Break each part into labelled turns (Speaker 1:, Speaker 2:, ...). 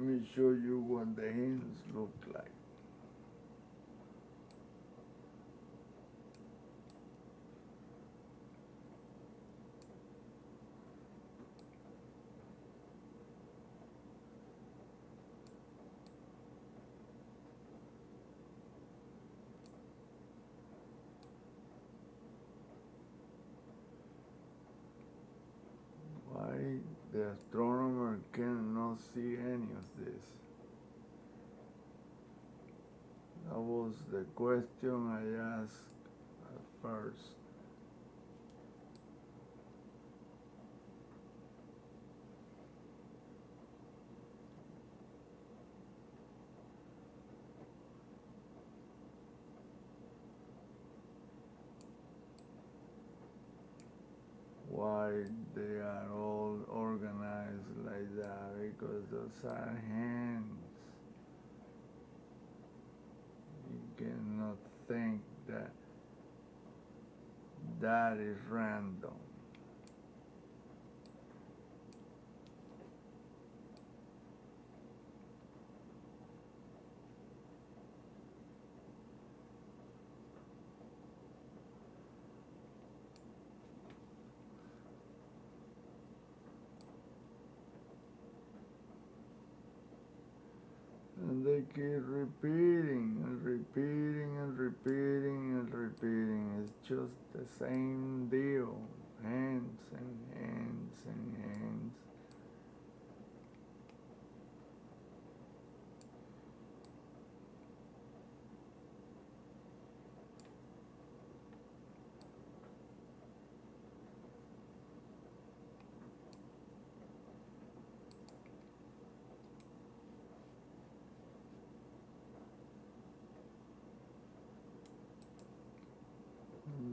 Speaker 1: me show you what the hands look like. Why the astronomer cannot see any of this? That was the question I asked at first. Why they are all organized like that? Because those are hands. You cannot think that that is random. And they keep repeating and repeating and repeating and repeating. It's just the same deal. Hands and hands and hands.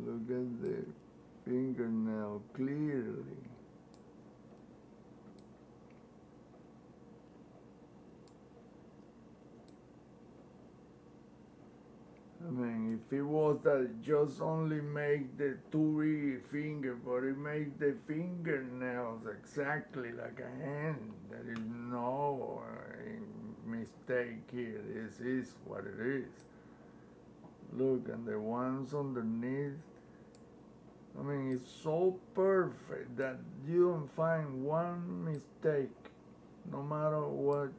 Speaker 1: Look at the fingernail clearly. I mean, if it was that just only make the 2E finger, but it makes the fingernails exactly like a hand. There is no mistake here. This is what it is. Look, and the ones underneath, I mean, it's so perfect that you don't find one mistake. No matter what,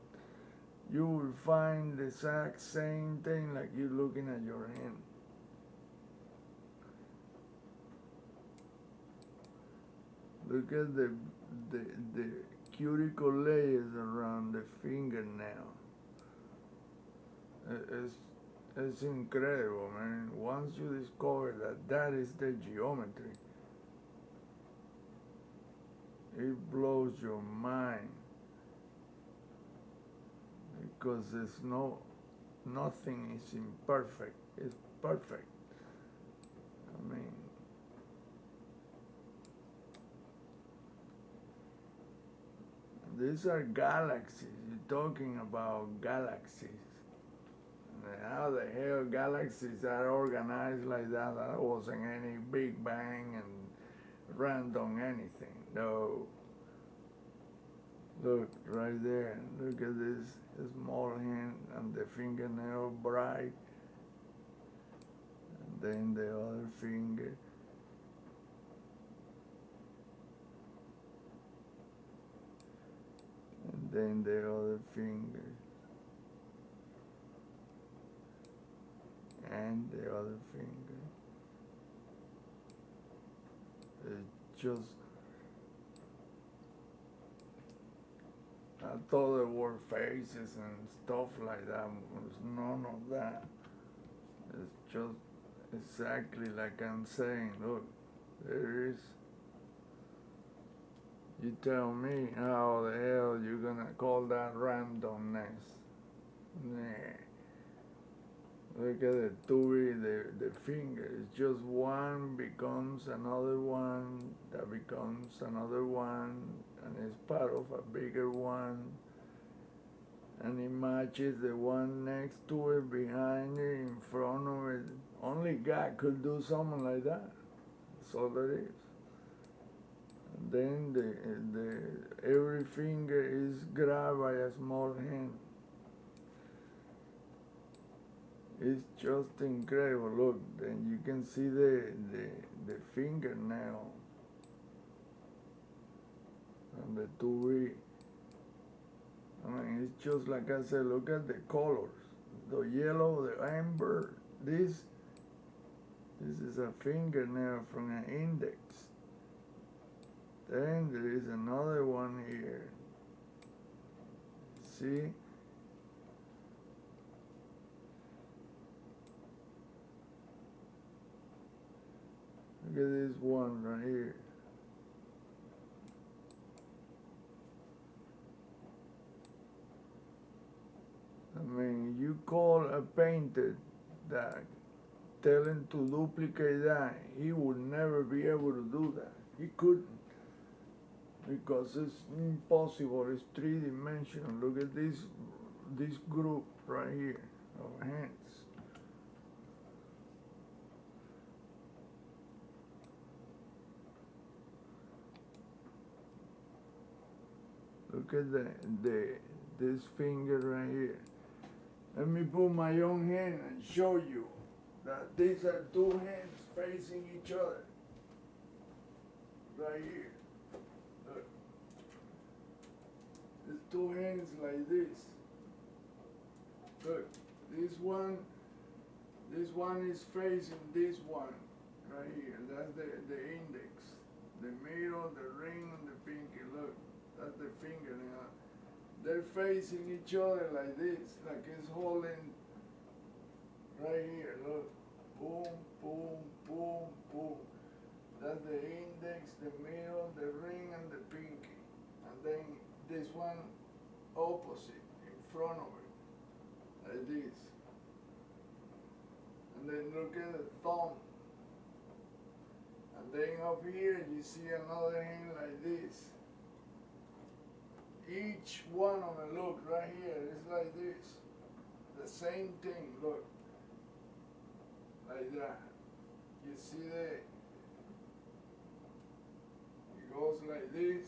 Speaker 1: you will find the exact same thing like you're looking at your hand. Look at the cuticle layers around the fingernail. It's incredible, man. Once you discover that that is the geometry, it blows your mind. Because there's nothing is imperfect. It's perfect. I mean, these are galaxies. You're talking about galaxies. How the hell galaxies are organized like that? That wasn't any Big Bang and random anything. No. Look right there. Look at this small hand and the fingernail bright. And then the other finger. And then the other finger. And the other finger. It's just, I thought there were faces and stuff like that. There's none of that. It's just exactly like I'm saying. Look, there is. You tell me how the hell you're gonna call that randomness. Nah. Look at the two, the finger. It's just one becomes another one, that becomes another one, and it's part of a bigger one. And it matches the one next to it, behind it, in front of it. Only God could do something like that. That's all there is. then every finger is grabbed by a small hand. It's just incredible. Look, then you can see the fingernail and the 2V. I mean, it's just like I said, look at the colors. The yellow, the amber, this is a fingernail from an index. Then there is another one here. See? Look at this one right here. I mean, you call a painter that, tell him to duplicate that, he would never be able to do that. He couldn't. Because it's impossible, it's three-dimensional. Look at this group right here of hands. Look at this finger right here. Let me put my own hand and show you that these are two hands facing each other. Right here. Look. There's two hands like this. Look, this one is facing this one right here. That's the index. The middle, the ring, and the pinky. Look, that's the fingernail. They're facing each other like this, like it's holding right here. Look, boom, boom, boom, boom. That's the index, the middle, the ring, and the pinky. And then this one opposite, in front of it, like this. And then look at the thumb. And then up here you see another hand like this. Each one of them, look, right here, it's like this. The same thing, look. Like that. You see that? It goes like this.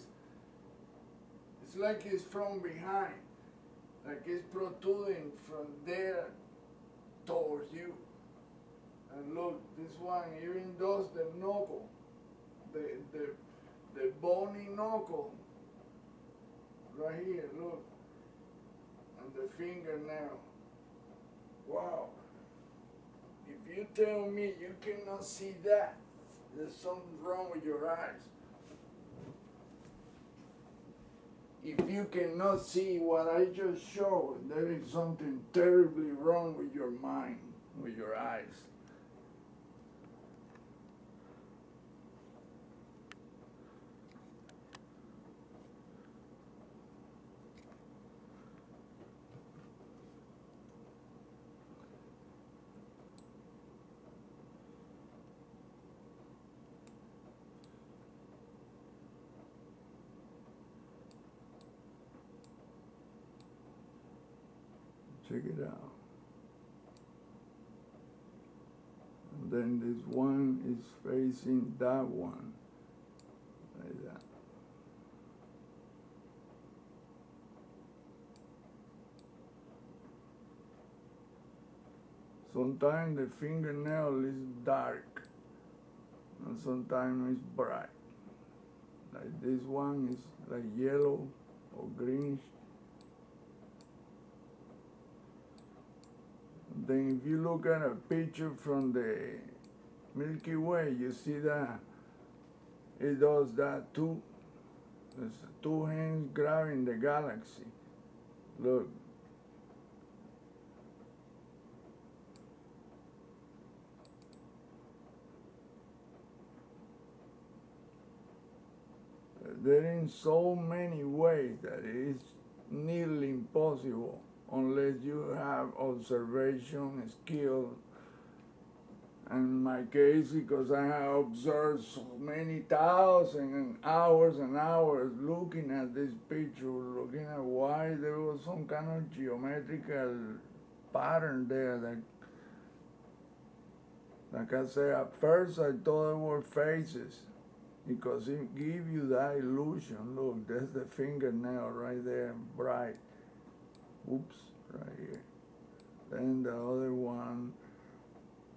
Speaker 1: It's like it's from behind. Like it's protruding from there towards you. And look, this one even does the knuckle. The bony knuckle. Right here, look, and the fingernail. Wow. If you tell me you cannot see that, there's something wrong with your eyes. If you cannot see what I just showed, there is something terribly wrong with your mind, with your eyes. Check it out. And then this one is facing that one, like that. Sometimes the fingernail is dark, and sometimes it's bright. Like this one is like yellow or greenish. Then if you look at a picture from the Milky Way, you see that it does that too. There's two hands grabbing the galaxy. Look. There are so many ways that it is nearly impossible unless you have observation skill. In my case, because I have observed so many thousand hours and hours looking at this picture, looking at why there was some kind of geometrical pattern there that, like I say, at first I thought they were faces. because it gives you that illusion. Look, there's the fingernail right there, bright. Oops, right here. Then the other one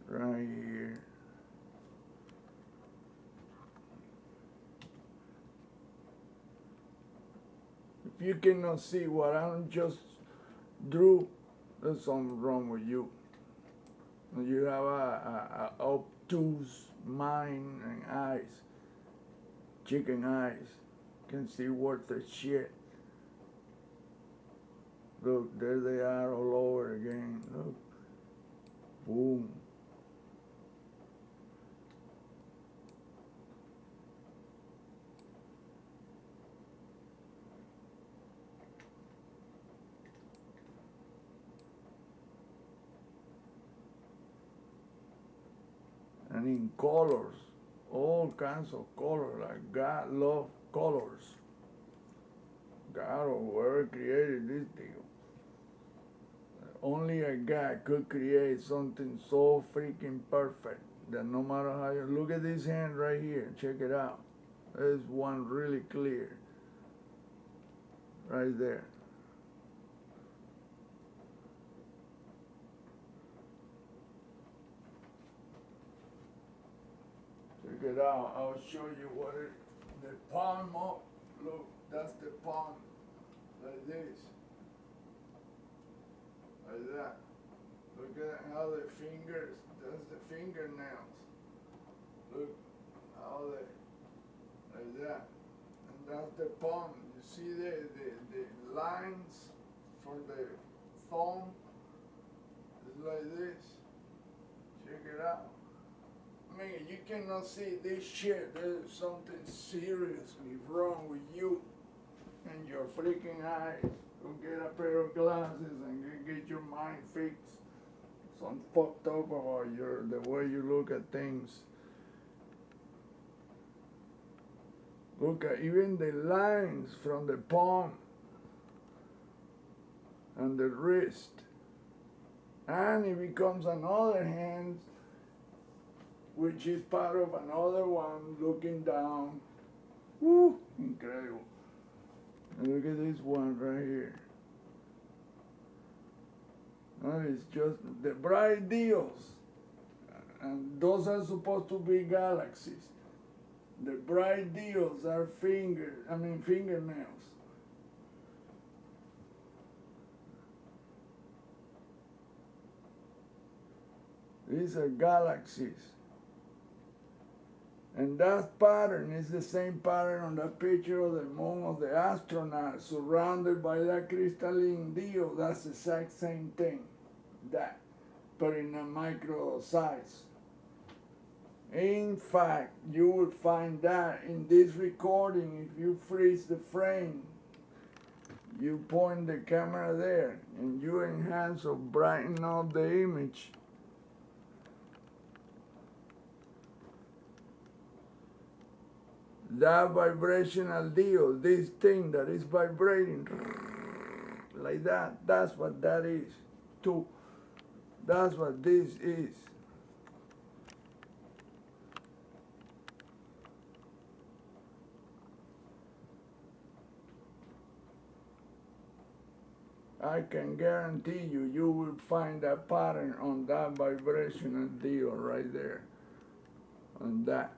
Speaker 1: right here. If you cannot see what I just drew, there's something wrong with you. You have a obtuse mind and eyes, chicken eyes, can see worth of shit. Look, there they are all over again. Look, boom. And in colors, all kinds of colors, like God loves colors. God or whoever created this deal. Only a God could create something so freaking perfect that no matter how you look at this hand right here, check it out. There's one really clear right there. Check it out. I'll show you what it, the palm up. Look, that's the palm, like this. Like that. Look at how the fingers, that's the fingernails. Look how they, like that. And that's the palm. You see the lines for the thumb? It's like this. Check it out. I mean, you cannot see this shit. There's something seriously wrong with you and your freaking eyes. Go get a pair of glasses and get your mind fixed. Something fucked up about the way you look at things. Look at even the lines from the palm and the wrist. And it becomes another hand, which is part of another one looking down. Woo, incredible. And look at this one right here. That is just the bright deals. And those are supposed to be galaxies. The bright deals are fingernails. These are galaxies. And that pattern is the same pattern on the picture of the moon of the astronaut surrounded by that crystalline deal. That's the exact same thing. That, but in a micro size. In fact, you will find that in this recording, if you freeze the frame, you point the camera there and you enhance or brighten up the image. That vibrational deal, this thing that is vibrating like that, that's what that is too. That's what this is. I can guarantee you, you will find that pattern on that vibrational deal right there. On that.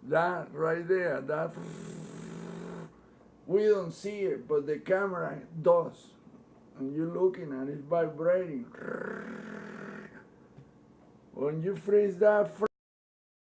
Speaker 1: That right there, that we don't see it, but the camera does. And you're looking at it vibrating. When you freeze that